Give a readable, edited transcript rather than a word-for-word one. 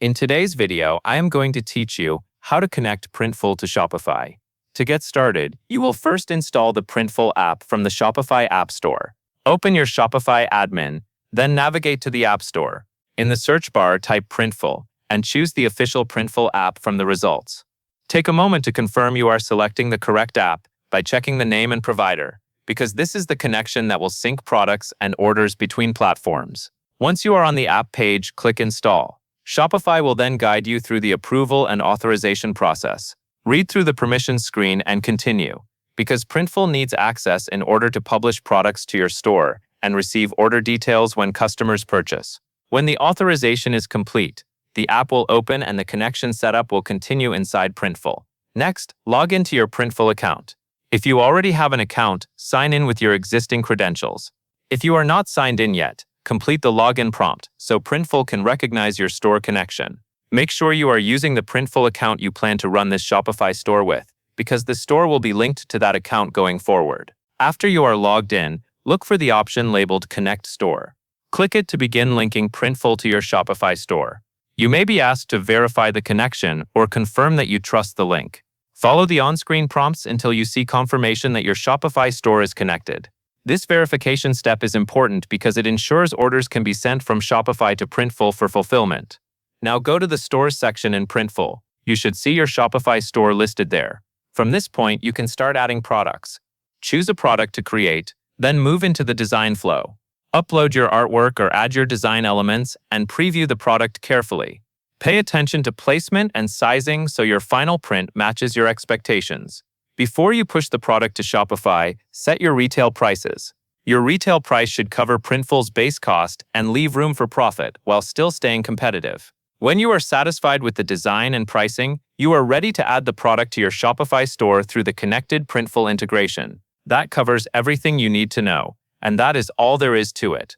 In today's video, I am going to teach you how to connect Printful to Shopify. To get started, you will first install the Printful app from the Shopify App Store. Open your Shopify admin, then navigate to the App Store. In the search bar, type Printful and choose the official Printful app from the results. Take a moment to confirm you are selecting the correct app by checking the name and provider, because this is the connection that will sync products and orders between platforms. Once you are on the app page, click Install. Shopify will then guide you through the approval and authorization process. Read through the permissions screen and continue, because Printful needs access in order to publish products to your store and receive order details when customers purchase. When the authorization is complete, the app will open and the connection setup will continue inside Printful. Next, log into your Printful account. If you already have an account, sign in with your existing credentials. If you are not signed in yet, complete the login prompt so Printful can recognize your store connection. Make sure you are using the Printful account you plan to run this Shopify store with, because the store will be linked to that account going forward. After you are logged in, look for the option labeled Connect Store. Click it to begin linking Printful to your Shopify store. You may be asked to verify the connection or confirm that you trust the link. Follow the on-screen prompts until you see confirmation that your Shopify store is connected. This verification step is important because it ensures orders can be sent from Shopify to Printful for fulfillment. Now go to the Stores section in Printful. You should see your Shopify store listed there. From this point, you can start adding products. Choose a product to create, then move into the design flow. Upload your artwork or add your design elements and preview the product carefully. Pay attention to placement and sizing so your final print matches your expectations. Before you push the product to Shopify, set your retail prices. Your retail price should cover Printful's base cost and leave room for profit while still staying competitive. When you are satisfied with the design and pricing, you are ready to add the product to your Shopify store through the connected Printful integration. That covers everything you need to know, and that is all there is to it.